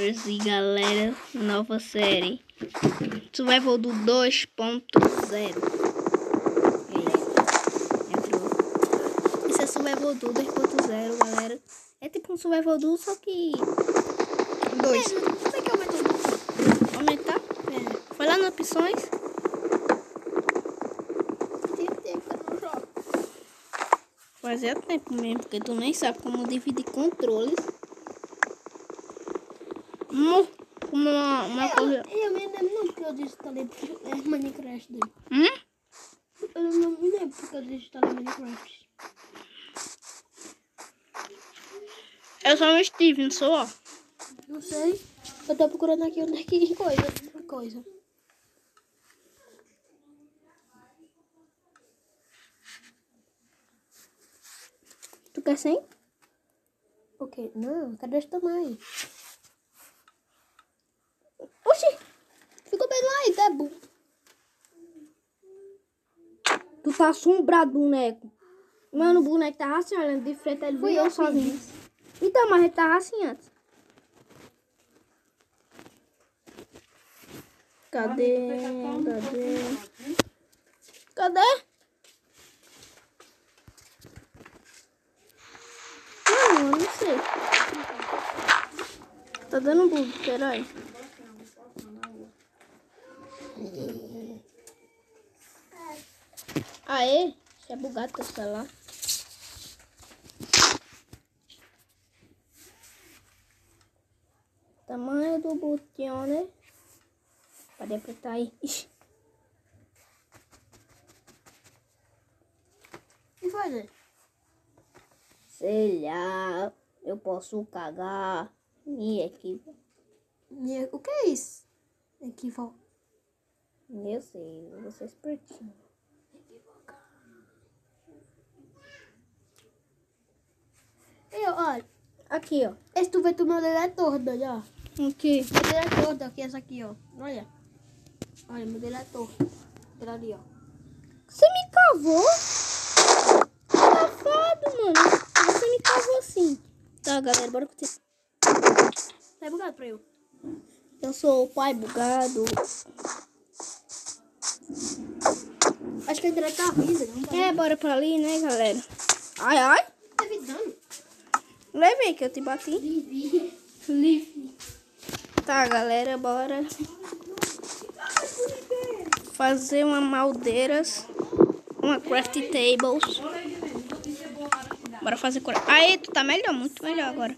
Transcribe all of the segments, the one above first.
E galera, nova série Survival do 2.0. Entrou. Isso é Survival do 2.0, galera. É tipo um Survival do, só que 2. Como é que aumentou? Aumentar? É. Foi lá nas opções. Tem tempo que eu não jogo. Fazia tempo mesmo, porque tu nem sabe como dividir controles. Uma coisa. Eu me lembro não porque eu desinstalei Minecraft daí. Eu não me lembro porque eu desinstalei Minecraft. Eu sou o Steven, sou, ó. Não sei. Eu tô procurando aqui onde é que coisa. Tu quer 100? Ok, não, cadê esse tamanho? Oxi! Ficou bem lá, tá bom. Tu tá assombrado, boneco. Mano, o boneco tava assim, olhando de frente, ele Fui virou eu sozinho. fiz. Então, mas ele tava assim antes. Cadê? Não, eu não sei. Tá dando bug, peraí. Aê, deixa eu bugar teu celular. Tamanho do botão, né? Pode apertar aí. Ixi. E fazer? Sei lá, eu posso cagar minha equipe. O que é isso? Aqui, vó. Eu sei, você é espertinho. Olha, Aqui, ó. esse tu vê tu meu dedo é torto, olha. Aqui. Meu dedo é torto aqui, essa aqui, ó. Olha. Olha, meu dedo é torto. Olha ali, ó. Você me cavou? Safado, mano. Você me cavou assim. Tá, galera, bora continuar. Tá bugado pra eu. Eu sou o pai bugado. Acho que a internet tá ruim, não É, bora pra ali, né, galera? Ai, ai. tá evitando. Levei que eu te bati. Livre. Tá, galera, bora fazer uma maldeiras. Uma craft tables. Bora fazer cura. Aí, tu tá melhor, muito melhor agora.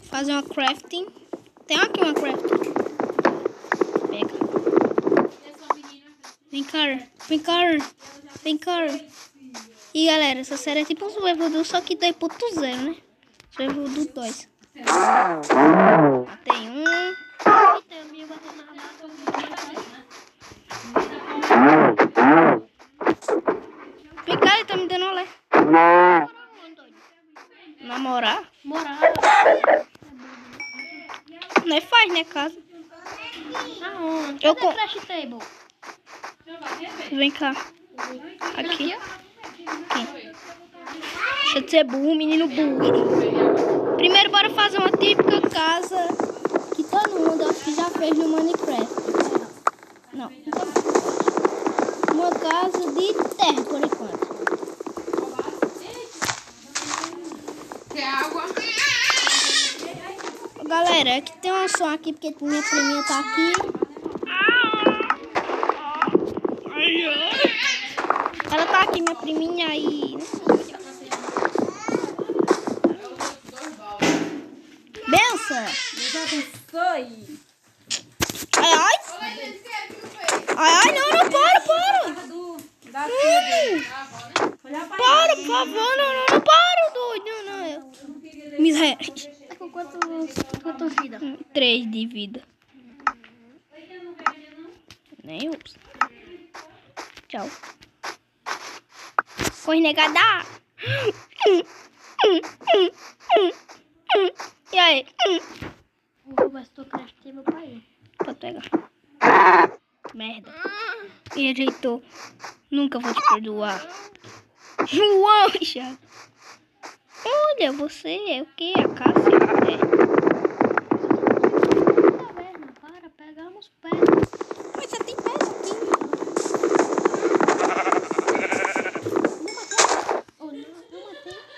Fazer uma crafting. Tem aqui uma crafting. Pega. Vem cá, vem cá, vem cá. E galera, essa série é tipo um Survival do, só que 2.0, né? Survival do 2. Tem um. Vem cá, ele tá me dando olé. Namorar? Morar. Não é faz, né, casa? Aonde? Eu Cadê com... Crash Table? Vem cá. Aqui. Aqui. Deixa de ser burro, menino burro. Primeiro, bora fazer uma típica casa que todo mundo acho que já fez no Minecraft. Não. Uma casa de terra, por enquanto. Quer água? Galera, é que tem um som aqui porque minha priminha tá aqui. Ela tá aqui, minha priminha aí. Benção! Ai, ai! Ai, não, para! Para, por favor, não, para, doido, não. Miséria. Tá com quanto vida? 3 de vida. Nem ups. Tchau. Corre, negada. E aí? Vou ver se tô Crash Table pra ele. Pode pegar. Merda. E ajeitou. Nunca vou te perdoar. João, Thiago. Olha, você é o que? A Cássia? Para, pegamos pedra. Mas só tem pedra aqui. Não matei.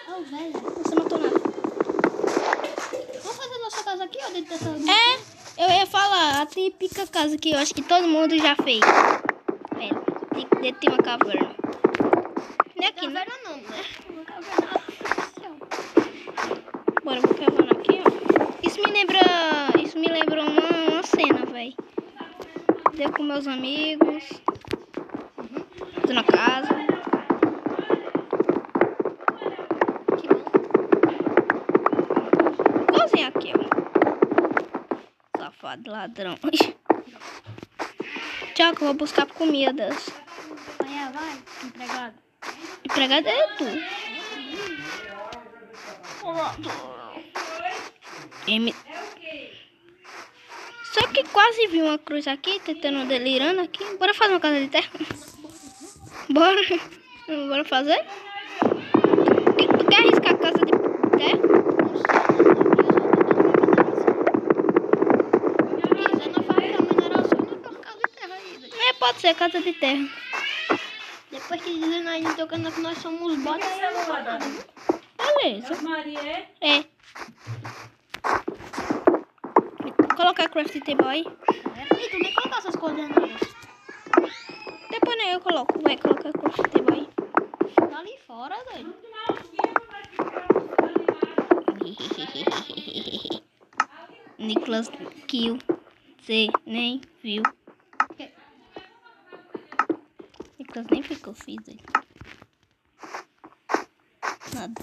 Oh, velho. Você matou nada. Vamos fazer nossa casa aqui, ó, dentro dessa... Eu ia falar, a típica casa que eu acho que todo mundo já fez. Pera, dentro tem uma caverna. Não é aqui, Caverna não, né? Uma caverna artificial. Bora, vou cavando aqui, ó. Isso me lembra uma cena, velho. Eu com meus amigos. Tô na casa. Que bom. Igualzinho aqui, ó. Safado, ladrão. Tchau, que eu vou buscar comidas. Vai, empregado. Empregado é tu. Só que quase vi uma cruz aqui, tentando delirando aqui. Bora fazer uma casa de terra? Bora. Bora fazer? Tu quer arriscar a casa de terra? Pode ser casa de terra. Depois que dizem aí no teu canal que nós somos bots, aí eu não vou nada. Beleza. É. Vou colocar craft table aí. E tu nem colocar essas coordenadas. Depois eu coloco. Vai colocar craft table aí. Tá ali fora, doido. Nicolas kill. Você nem viu. Nicolas nem ficou fiz aí. Nada.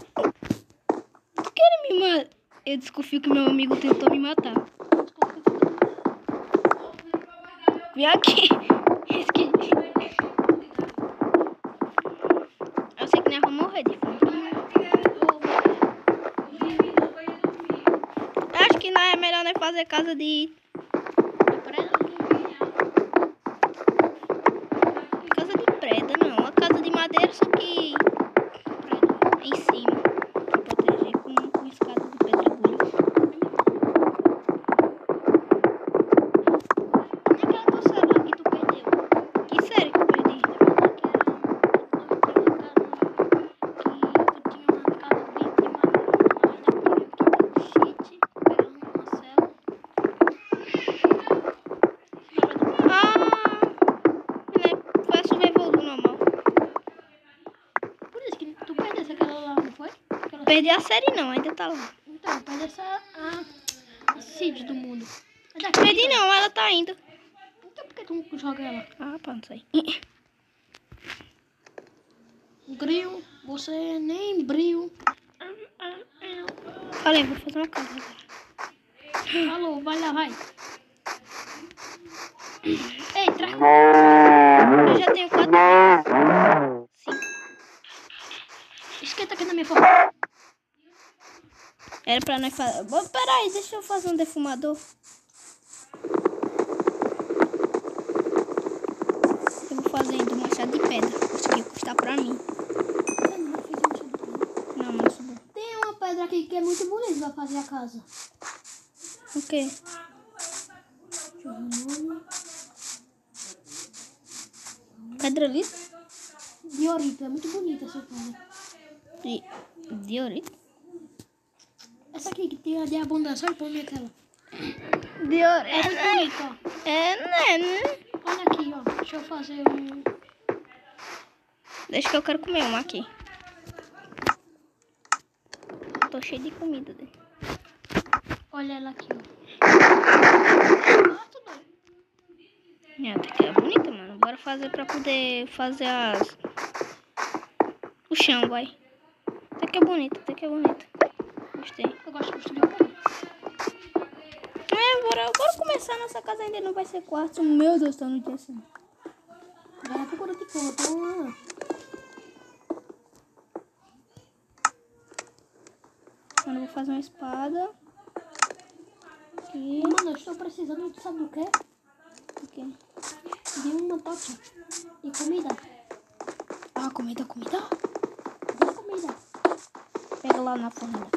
Tu quer me matar? Eu desconfio que meu amigo tentou me matar. Vem aqui. Eu sei que nós vamos morrer de fome. Acho que não é melhor nós fazer casa de... Casa de preda, não. Uma casa de madeira, só que... em cima. Pra proteger com escada de pedregulho. Naquela tua célula que tu perdeu. Que sério que eu perdi? Foi a survival do normal. Por isso que tu perdesse aquela lá, não foi? Perdi a série não, ainda tá lá. Então, perdesse a seed do mundo. Perdi não, ela tá indo. Então por que tu não joga ela? Ah, pá, não sei. Gril, você nem brilho. Falei, vou fazer uma casa agora. Falou, vai lá, vai. Ei, traz. Eu já tenho 4 vezes. 5. Esquenta aqui na minha forma. Era pra nós fazer... Peraí, deixa eu fazer um defumador. Eu vou fazendo um machado de pedra. Isso aqui custa pra mim. Não, não subiu. Tem uma pedra aqui que é muito bonita pra fazer a casa. O quê? Pedra lisa? Diorito, é muito bonita essa pedra. Diorito? Essa aqui que tem a de abundância, olha pra mim aquela. Diorito. É muito bonita, ó. Né? Olha aqui, ó. Deixa eu fazer um... Deixa que eu quero comer uma aqui. Tô cheio de comida dentro. Olha ela aqui, ó. Até que é bonita, mano. Bora fazer pra poder fazer as... O chão, vai. Até que é bonita, até que é bonita. Gostei. Eu gosto de construir uma casa. Bora começar. Nossa casa ainda não vai ser quarto. Meu Deus, tá no dia assim. Vai lá procura de cor, então lá. Mano, eu vou fazer uma espada. Aqui. Mano, eu estou precisando, tu sabe do quê? O quê? De uma tocha. E comida. Ah, comida. lá na fornalha.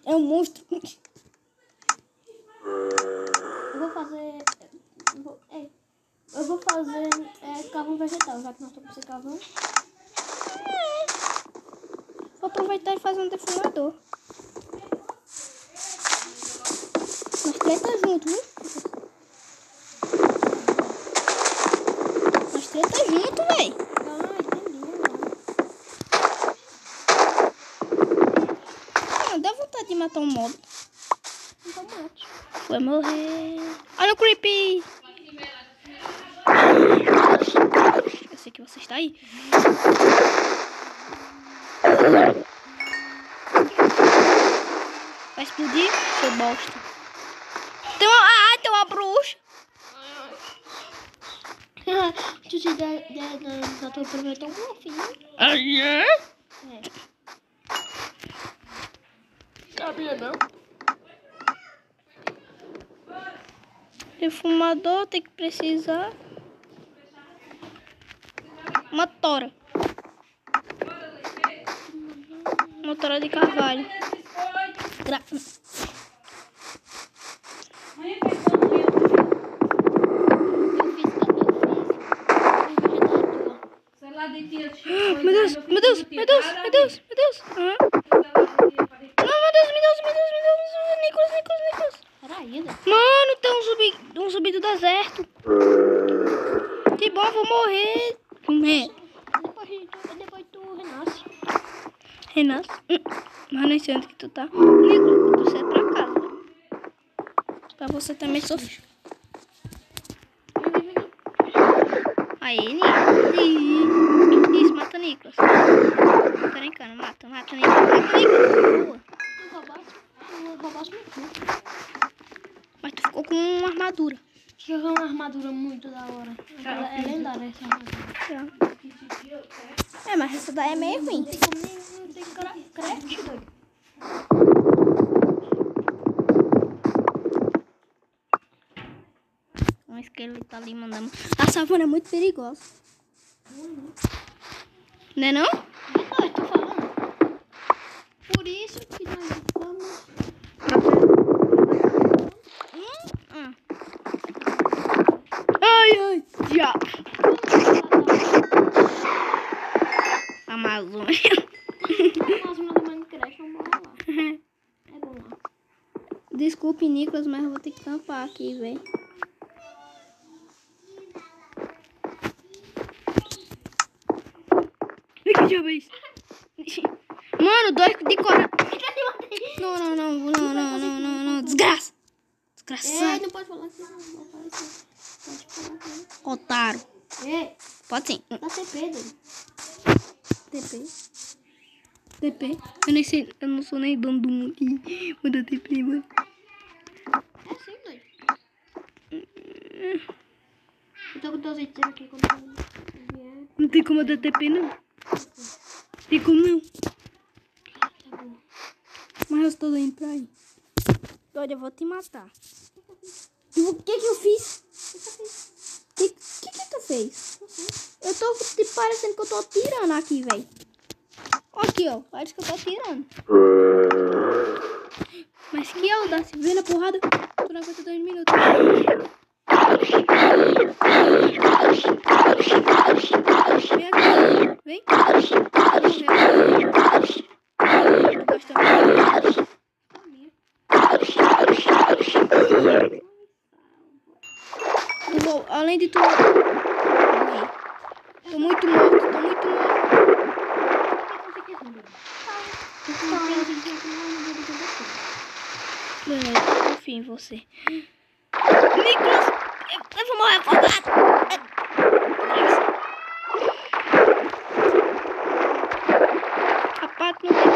É um monstro. Eu vou fazer... Eu vou fazer carvão vegetal, já que nós estamos sem carvão. Vou aproveitar e fazer um defumador. Nós três tá junto, viu? Nós três tá junto, véi. Ah, dá vontade de matar um mob. Então mate. Vai morrer. Olha o creepy. Eu sei que você está aí. Vai explodir, seu bosta. Tem uma bruxa. Tu se der na tua primeira tão bom, filho. É? Sabia não? Defumador tem que precisar. Uma tora. Uma tora de carvalho. Meu Deus. Não, meu Deus. Nicolas. Nicolas. Mano, tem um zumbi do deserto. Que bom, vou morrer. Depois tu renasce. Renasce? Mas não sei onde que tu tá. Nicolas, tu sai pra casa. Pra você também sofrer. Aí, Nicolas. Isso, mata Nicolas. Tô brincando, mata Nicolas. Boa. Tu roubaste meu cu. Mas tu ficou com uma armadura. Fica com uma armadura muito da hora. É lendária essa armadura. É, mas essa daí é meio ruim. Não tem craft, doido. Um esqueleto ali mandando. A savana é muito perigosa. Não é não? Eu tô falando. Por isso que nós estamos... Ai, já. Amazônia. A Amazônia do Minecraft, vamos lá. É bom lá. Desculpe, Nicolas, mas eu vou ter que tampar aqui, velho. Que diabo é isso? Mano, dois de coragem. Não. Desgraça. Desgraçado. Não pode falar assim, não. Pode falar assim. Otário. Ei, Pode sim. dá TP, doido. TP. Eu nem sei, eu não sou nem dono do mundo aqui. Vou dar TP, mano. É sim, doido. Eu tô com 12 itens aqui quando eu vier. Não tem como eu dar TP, não. Tem como não. Tá bom. Mas eu estou indo pra aí. Olha, eu vou te matar. O que eu fiz? O que tu fez? Eu tô te parecendo que eu tô atirando aqui, velho. Aqui, ó. Parece que eu tô atirando. Mas que audácia. Vem na porrada. Tu não aguenta 2 minutos. Vem aqui. Vem. Além de tudo, tô muito morto. Beleza, confio em você. Nicolas, eu vou morrer afogado. A Pato não tem.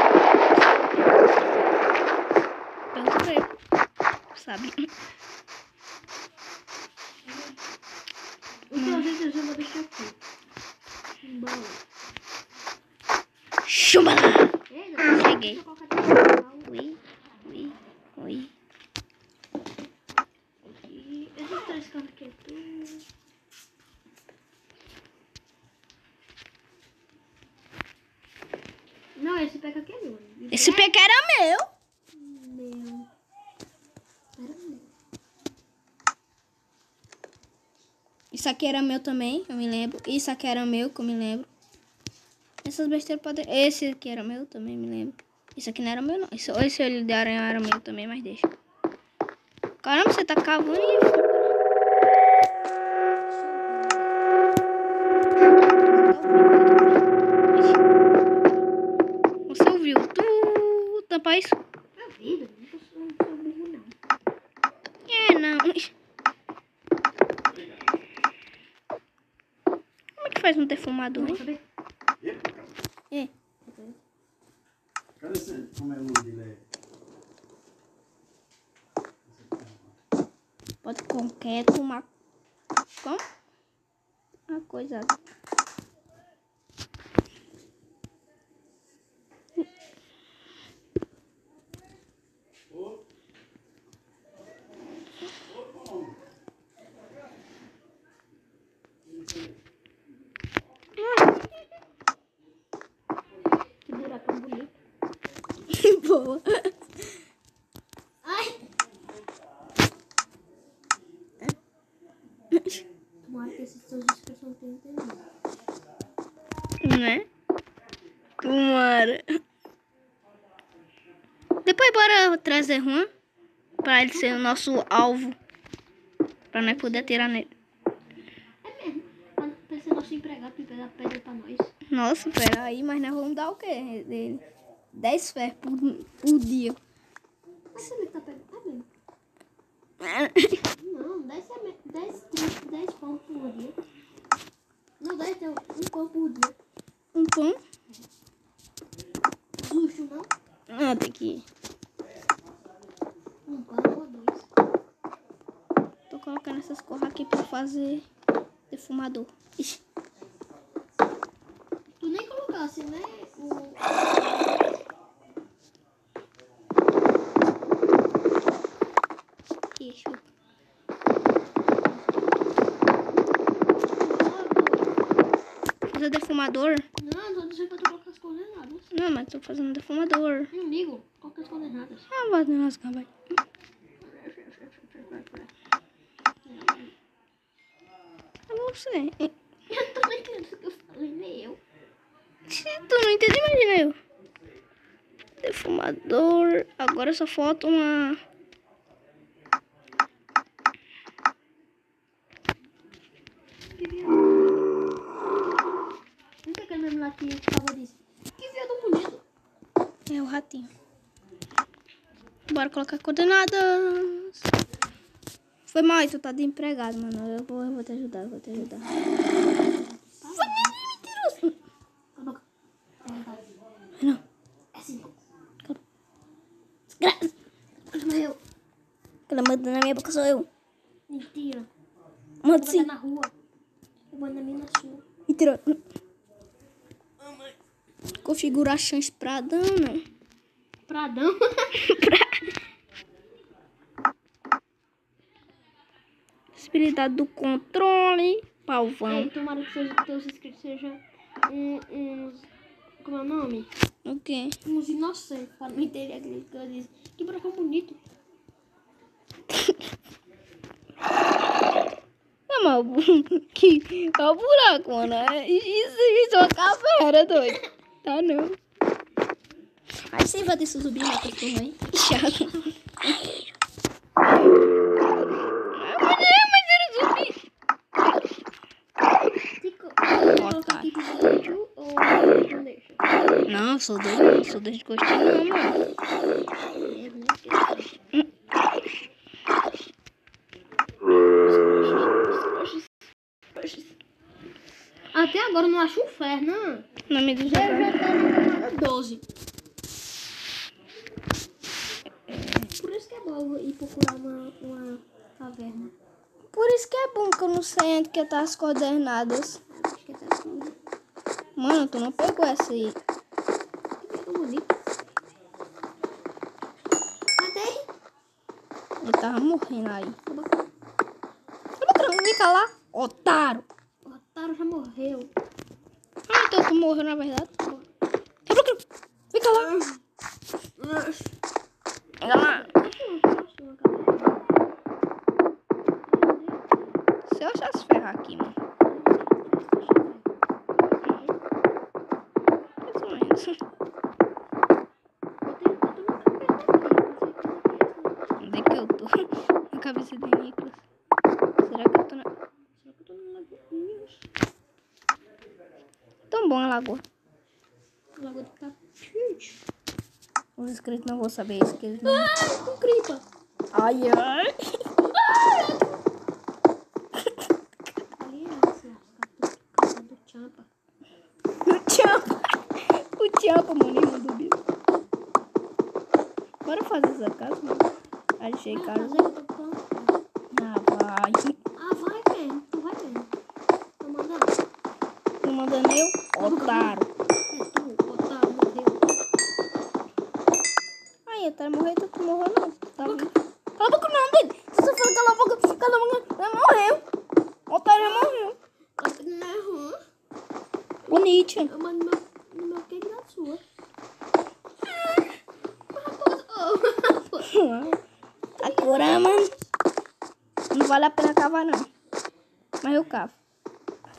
Tanto pra ele, sabe? Eu vou deixar aqui. Chumbala! Cheguei. Ui. Esses 3 cantos aqui é tudo. PK aqui é meu. Esse PK era meu. Meu. Era meu. Isso aqui era meu também, eu me lembro. Isso aqui era meu, que eu me lembro. Essas besteiras podem... Esse aqui era meu também, me lembro. Isso aqui não era meu, não. Esse olho de aranha era meu também, mas deixa. Caramba, você tá cavando e... Você ouviu? Tu tampar isso? Na vida, não sou burro, não. Não. Como é que faz um defumador, Vou hein? saber. É. Cadê esse? Como é o nome dele? Pode concreto, uma... Como? Uma coisa... Que buracão bonito. Boa. Ai! Tomara que esses seus inscritos não tenham entendido. Né? Tomara. Depois bora trazer Juan. Pra ele ser o nosso alvo. Pra nós poder atirar nele. É mesmo. Pra ser nosso empregado pra pegar pedra pra nós. Nossa, peraí, mas nós vamos dar o quê dele? 10 ferros por dia. Você não tá pegando. Tá mesmo. Não, 10 pão por dia. Não, 10 é um pão por dia. Um pão? Justo, não? Ah, tem que... Um pão ou 2. Tô colocando essas coisas aqui pra fazer defumador. Ixi. Tu nem colocasse, né? Ixi. Fazer defumador? Não, tô dizendo pra tu colocar as coordenadas. Não, mas tô fazendo defumador. Não ligo. Coloca as coordenadas. Ah, vai rasgar, vai. Eu não sei. Eu tô não entendendo o que eu falei, nem eu. Se tu não entende, imagina eu. Defumador. Agora só falta uma... Não sei aquele mesmo lá que tava disse. Que viado bonito. É o ratinho. Bora colocar coordenadas. Foi mal, tu tá de empregado, mano. Eu vou te ajudar, eu vou te ajudar. Foi mentiroso. Cala a boca. Não. É 5. Desgraça. Mas eu. Aquela manda na minha boca sou eu. Mentira. Manda Eu vou sim. na rua. Eu vou na minha na sua. Mentira. Configurar chance pra dano. Pradão. Possibilidade do controle. Palvão. Tomara que seus teus inscritos sejam uns. Como é o nome? O quê? Uns inocentes. Para não entender aquilo que eu disse. Que buracão bonito. Não, mas que é o buraco, mano. Isso é uma caveira, doido. Tá não. Aí você vai descer subir na pessoa aí. Chato. Mas era zumbi. Colocar aqui vídeo ou não deixa? Não, eu sou doido, não. Sou doido de gostinho, não, mano. Até agora eu não acho um ferro, não. Nome do Eu jogo. já tá no 12. Por isso que é bom ir procurar uma caverna. Por isso que é bom que eu não sei onde que tá as coordenadas. Acho que é assim. Mano, tu não pegou essa aí. Que tão bonito. Cadê? Ele tava morrendo aí. Vem cá lá, otário. O otário já morreu. Ah, então tu morreu na verdade. Vem cá lá. cavar aqui, mano. Mais ou menos. Onde é que eu tô? Na cabeça de Nicolas. Será que eu tô na... Tão bom a lagoa. Lagoa do Capim. Os inscritos não vão saber isso, que eles não... Ai, com cripa. Ai, ai. Ali é essa. Casa do Champa. O Champa, mano, irmão do Bill. Bora fazer essa casa, mano. Achei casa. Ah, vai. Ah, vai mesmo. Tu vai mesmo. Tô mandando. Tô mandando eu? Otário. Tu, otário, meu Deus. Ai, eu tá morrendo, tu morreu não. Tá vivo. Cala a boca não, doido. Se você for cala a boca, ela morreu. Otário já morreu. Bonito. Eu mando no meu queijo na sua. Agora, mano. Não vale a pena cavar, não. Mas eu cavo.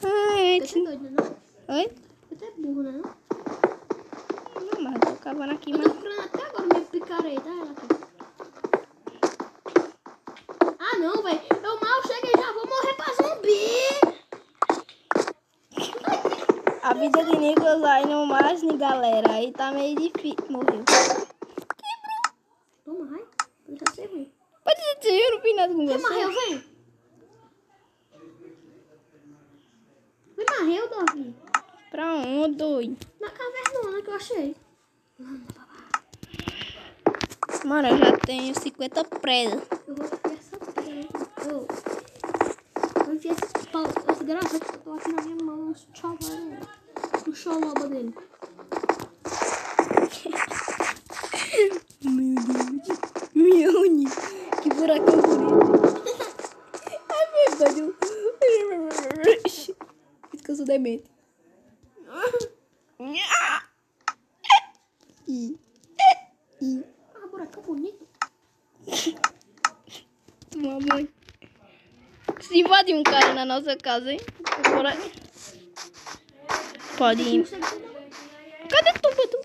Ai, Você é doido, não? oi? Você é burro, né? Não, mas eu tô cavando aqui, Eu mas... tô procurando até agora minha picareta. Ela aqui. Ah, não, velho. Eu mal cheguei já vou morrer pra zumbi. A vida de Nicolas aí não mais, né, galera? Aí tá meio difícil. Morreu. Toma, vai. Deixa ser ruim. Pode ser, eu não fiz nada com Você você. morreu, vem. Me morreu, Davi. Pra onde, doido? Na cavernona que eu achei. Mano, eu já tenho 50 presas. Eu vou enfiar essa pedra. Eu vou enfiar esse pau. Esse gravata que eu tô aqui na minha mão. No choloba dele. Meu Deus. Meu Deus. Que buracão bonito. É verdade. Isso que eu sou demente. Ah, buracão bonito. Toma banho. Se invadir um cara na nossa casa, hein? Bora. Pode ir. Cadê tu, Badu?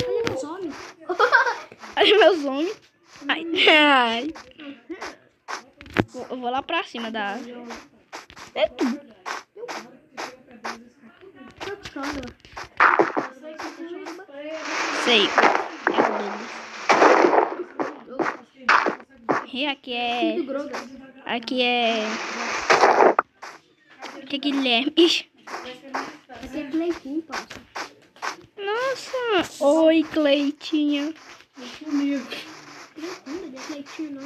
Olha meus olhos. Olha meus homens. Ai, ai. Eu vou lá pra cima da árvore. É tu. Sei. É o Douglas. E aqui é... Aqui é... Aqui é Guilherme. Ixi. Aqui é Cleitinho, parça. Nossa. Oi, Cleitinha. Cleitinho, não é Cleitinho, não.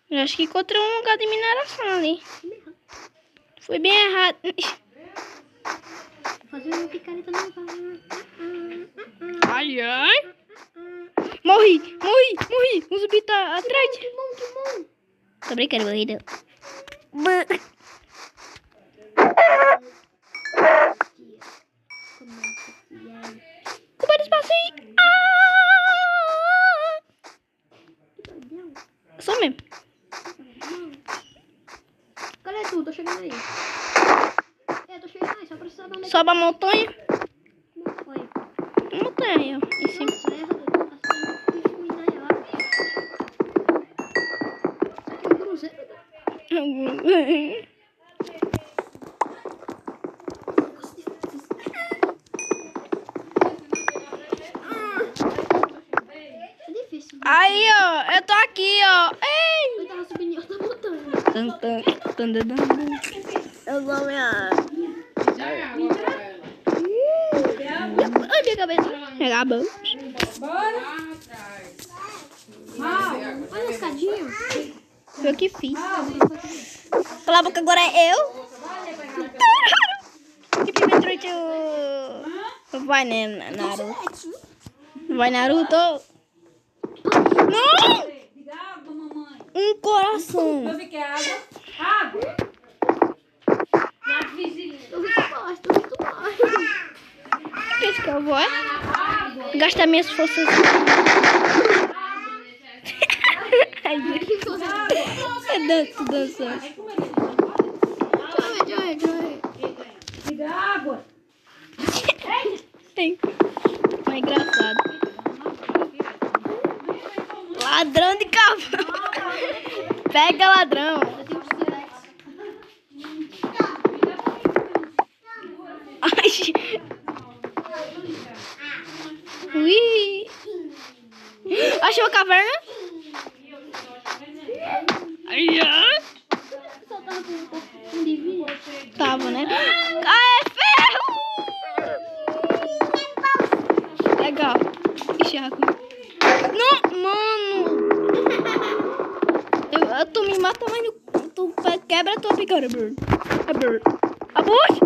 Eu acho que encontrei um lugar de mineração ali. Foi bem errado. Fazer uma picareta não vai. Ai, ai. Morri. O zumbi tá atrás. Que bom. Tô brincando, morri não. Culpa do espaço aí. Sou mesmo. Cadê tu? Tô chegando aí. Tô chegando aí, só precisa dar uma... Sobe a montanha. Foi. Montanha aí, ó. Em cima. Aí, ó. Eu tô aqui, ó. Ei! Eu tava subindo em outra montanha. Eu vou minha... Ai, minha cabeça. Pegar a mão. Olha a escadinha. Foi o que fiz. Cala a boca, agora é eu. Que pimentrucho. Vai, né, Naruto. Vai, Naruto. Não! Um coração. Eu vi que é água. Água? Eu vi que gosto. Pensa que eu vou, é? Gastar minhas forças. É dança, dança. Deixa eu ver. Liga a água. Mas é engraçado. Ladrão de cavalo. Pega, ladrão. Eu tenho um T-Rex. Ai. Ui. Achou a caverna? Ai, ai. Só tava com livre. Tava, né? Ah, é ferro! Legal. Chaco. Não, mano. Tu me mata, mas tu quebra a tua picada, Bird. A Bird. A Bush?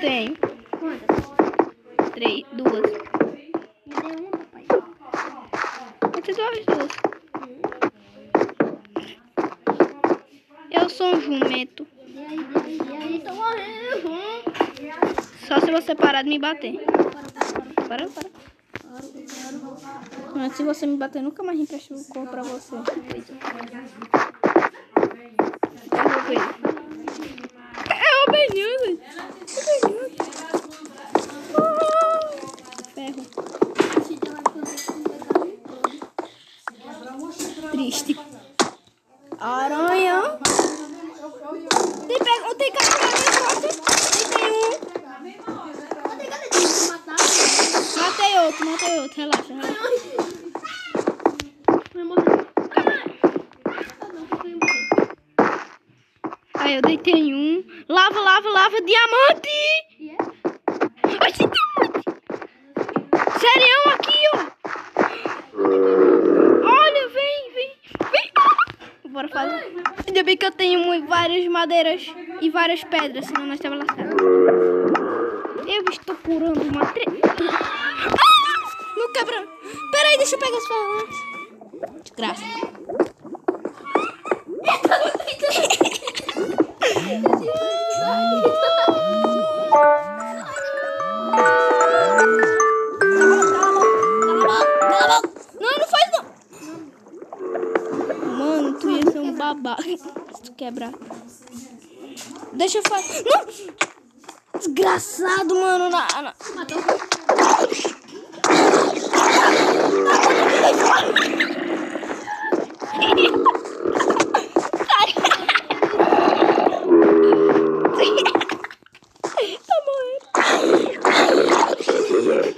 Tem. Quantas? 3, 2. Me dê uma, papai. Vai ter duas. Eu sou um jumento. E aí, tô morrendo. Só se você parar de me bater. Para. Mas se você me bater, nunca mais empresto o corpo pra você. É o Benildo. Ferro. Triste. Aranha. Tem capturado em costa. Tem um. Matei outro. Relaxa. Aí eu deitei um. Lava, diamante! Ai, que diamante! Serião aqui, ó! Olha, vem! Bora fazer. Ainda bem que eu tenho várias madeiras e várias pedras, senão nós estávamos lascados. Eu estou curando uma não quebra! Peraí, deixa eu pegar as ferramentas. Desgraça. Não faz não. Mano, tu ia ser um babaca se tu quebrar. Deixa eu fazer. Não! Desgraçado, mano. Matou. Tá morrendo.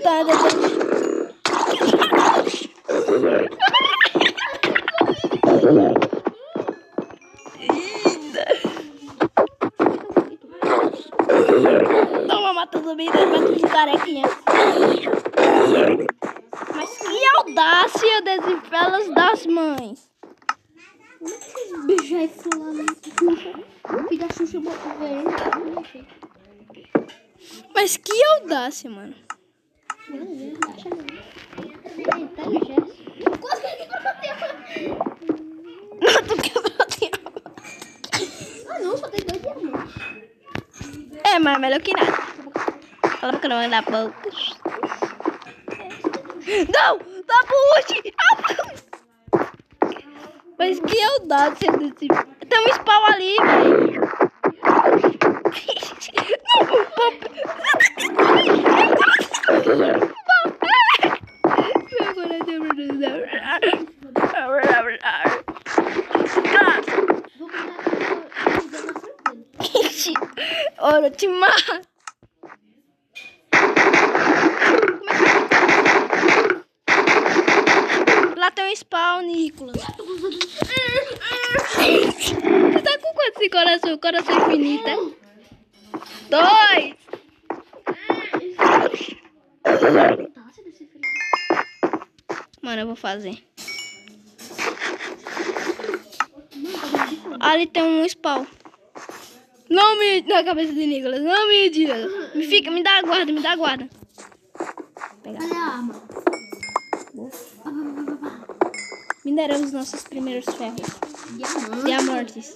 Tá, toma, matando bem, matando de carequinha. Mas que audácia desses pelos das mães. Bicho aí fulano. Filho da Xuxa velho. Mas que audácia, mano. Não, tu quebrou a diamante. Ah, não, só tem 2 diamantes. É, mas é melhor que nada. Cala a boca, não, na boca. Não! Tá puxa! Mas que audácia desse... Tem um spawn ali, velho. Ora, te mata. Lá tem um spawn, Nicolas. Você tá com quantos de coração? Coração infinita. 2. Mano, eu vou fazer. Ali tem um spawn. Não me... Na cabeça de Nicolas. Não me diga. Me dá a guarda, me dá a guarda. Cadê a arma? Mineramos nossos primeiros ferros. Diamante. Diamantes.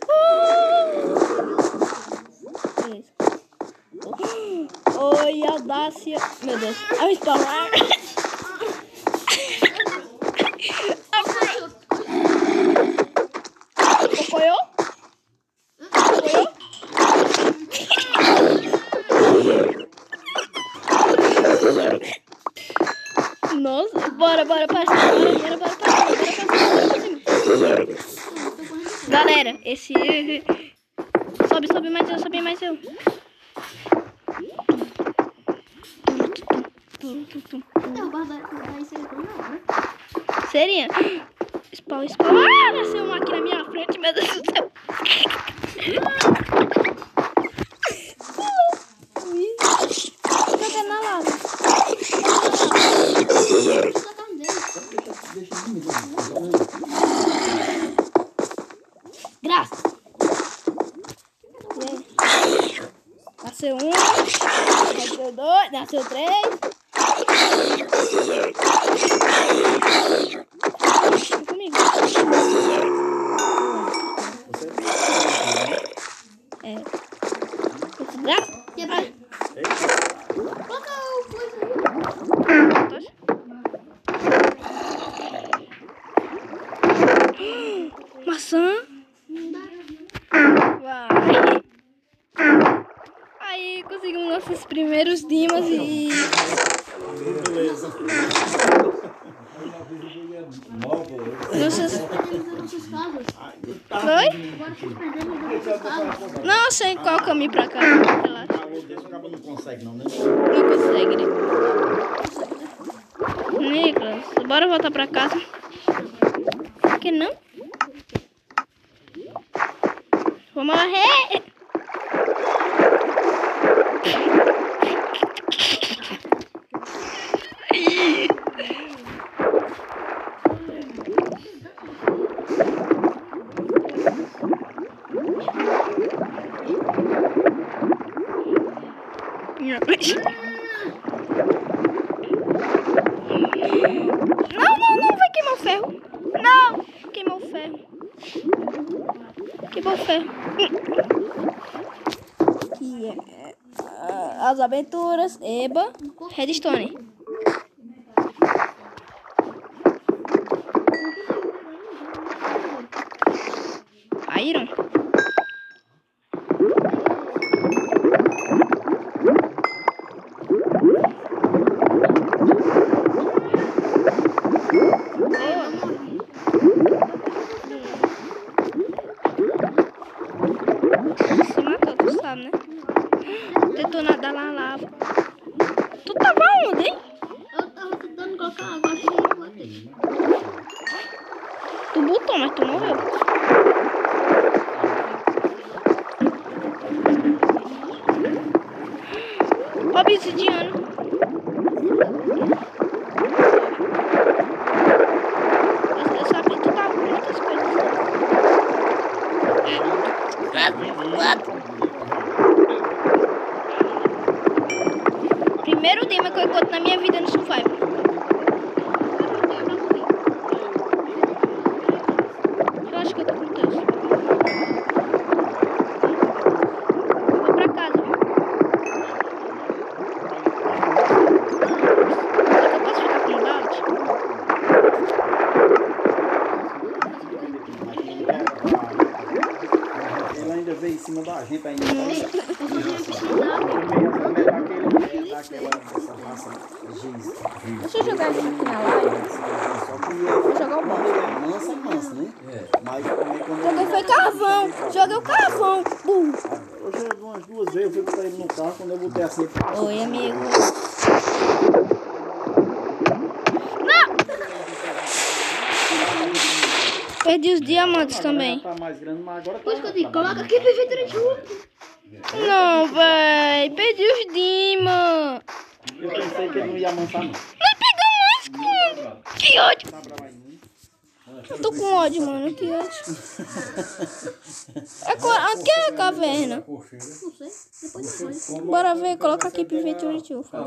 Beleza. Oi, audácia. Meu Deus. É um spawner. Apoiou? Apoiou? Nossa, bora, para cima. Bora pra cima. Galera, esse... Sobe mais eu. Seria? Spawn. Ah, nasceu uma aqui na minha frente, meu Deus do céu. Joga na lava. Graça. Nasceu um. Nasceu dois. Nasceu três. Comigo. É. Graça. Ai. Maçã. Vai. Aí conseguimos nossos primeiros dimas e... Beleza. Nossas... Foi? Não sei qual caminho pra cá. Relaxa. Não consegue não, né? Não consegue, né? Nicolas, bora voltar pra casa. Por que não? Vou morrer! Não, vai queimar o ferro. Não, queimou o ferro. Queimou o ferro. Aqui é as aventuras, Eba, Redstone. Iron. Se matou, tu sabe, né? Tentou nadar lá na lava. Tu tava onde, hein? Eu tava tentando colocar água aqui e botei. Tu botou, mas tu morreu. Obsidiano. Eu sabia que tu tava com muitas coisas. Primeiro tema que eu encontro na minha vida no Survival. Eu acho que eu tô com Deus. Vou pra casa. Eu posso ficar com o balde? Ela ainda veio em cima da gente ainda. Deixa eu jogar isso aqui na live. Vou jogar o balde. Mansa, né? Mas também quando Joguei foi carvão. Joguei o carvão. eu joguei umas duas vezes, eu fui botar ele no carro, quando eu botei assim. Oi, amigo. Perdi os diamantes também. Tá mais grande, mas agora Depois que eu digo, coloca aqui prefeitura junto. Não, véi. Perdi os diamantes. eu pensei que ele não ia amansar não. Nós pegamos mais quando? Que ódio. Tá bravo aí, né? Eu tô com ódio, mano. Que ódio. Aqui é a caverna. Não sei. Depois. Bora ver. Coloca aqui prefeitura de ufa.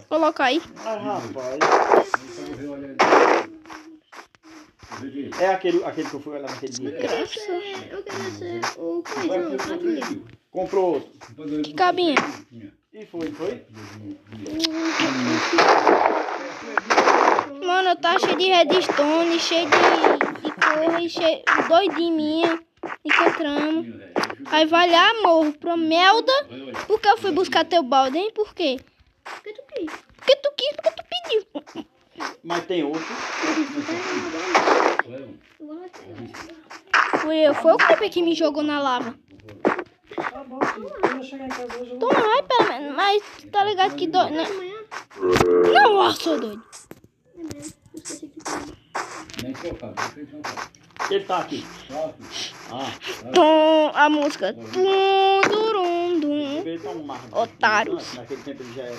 Coloca aí. Ah, rapaz. É aquele que eu fui olhar naquele dia. Eu quero ser o coisinho, o Comprou outro. Que cabinha. E foi? Mano, eu tava cheio de redstone, cheio de torre, cheio doidinho minha. Encontramos. Aí vai lá, morro pro Melda. Por que eu fui buscar teu balde, hein? Por quê? Porque tu quis. Porque tu quis, porque tu pediu. Mas tem outro. Eu vou lá atrás. Foi o Creeper que me jogou na lava. Tá bom, filho. Quando eu chegar em casa hoje, eu vou... Toma, vai pelo menos. Mas tá ligado que dói, né? Amanhã. Nossa, eu doido. É mesmo. Eu esqueci que tem. Nem colocar, não tem que colocar. Ele tá aqui. Ah, Tom, a música. Tum, durum, dum. ele tá um mar. Otários. Naquele tempo ele já era.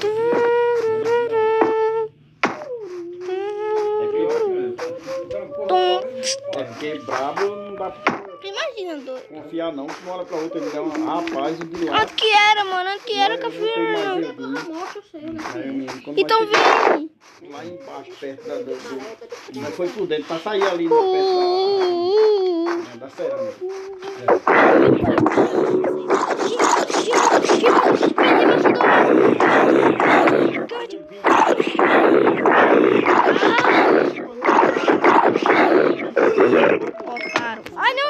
Tum. É porque brabo não dá pra Imagina, doido. confiar não, que uma hora pra outra ele dá uma... Rapaz, o de lá... Onde que era, mano? Onde que era que eu fui? Morte, eu sei. Então vem. Lá embaixo, perto do... Mas foi por dentro, pra sair ali, perto da cerâmica. Otário. Ai, não.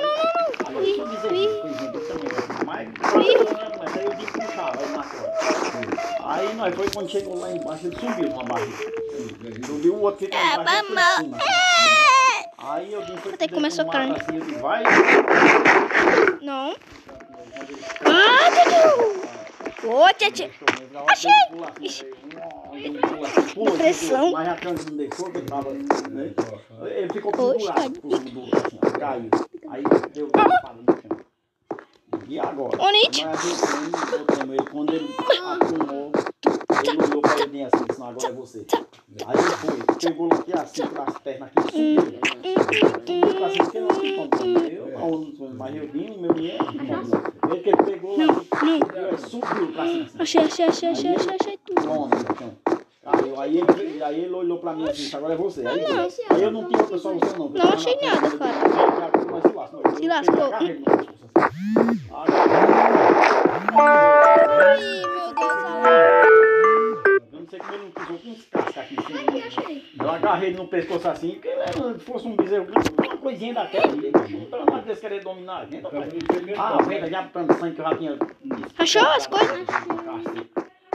Aí nós foi quando chegou lá embaixo, ele subiu uma barriga. Subiu o outro fica embaixo. Aí eu disse, Até começou a carne. assim, eu disse, vai. Não. Ah, Dudu. Ô, tia. Achei. Pressão. Mas a câmera não deixou, que ele tava, né? Ele ficou pendurado, assim, caiu. Aí deu uma espada no chão. E agora? Onde? Mas eu botando ele, quando ele arrumou, ele olhou pra ele assim, disse, não, agora é você. Aí ele foi, pegou aqui assim, pelas pernas aqui, subiu. Eu passei que não se contou. Mas eu vim, meu dinheiro, ele que ele pegou lá, subiu pra cima. Achei tudo. Pronto, então. Aí ele olhou pra mim assim, agora é você. Aí eu não tinha outra solução não. Não achei nada, cara. Se lascou. Ai, Meu Deus, eu não sei como ele não pisou com uns cascos aqui em cima. Eu agarrei ele no pescoço assim, porque ele fosse um bezerro, uma coisinha daquela. Então não desse querer dominar a gente. Ah, venda já tanto sangue que eu já tinha. achou as coisas?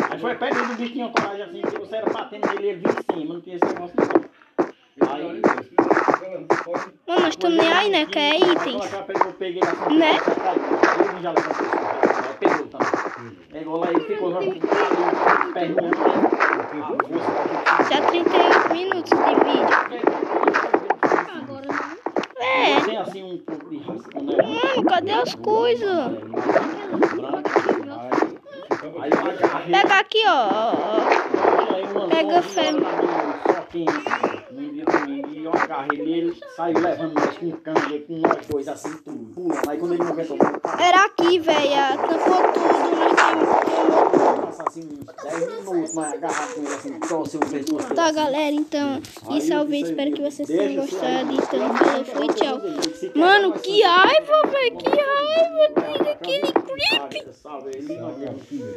Aí foi perto do bichinho coragem assim, que você era batendo nele, ele vinha em cima, não tinha esse negócio não. Aí... Mano, nós estamos nem aí, né? Que é itens. Eu peguei assim, Né? Ele já levantou, pegou também. Pegou lá e ficou já perninha. Já 38 minutos de vídeo. Agora não. É. Tem assim um pouco de rascão, né? Mano, cadê as coisas? Aí eu agarrei. Pega aqui, ó. Pega ferro. Só quem não via comigo, e eu agarrei ele saiu levando nós com canga, com uma coisa assim, tudo pulando. Aí quando ele não aguentou, Era aqui, velho. Tampou tudo. Nós tínhamos. passar assim uns 10 minutos, mas agarrado com ele assim, trouxe o pescoço. Tá, galera, então, isso é o vídeo. Espero que vocês tenham gostado. Então, falou, fui, tchau. Mano, que raiva, velho. Que raiva. Aquele creep.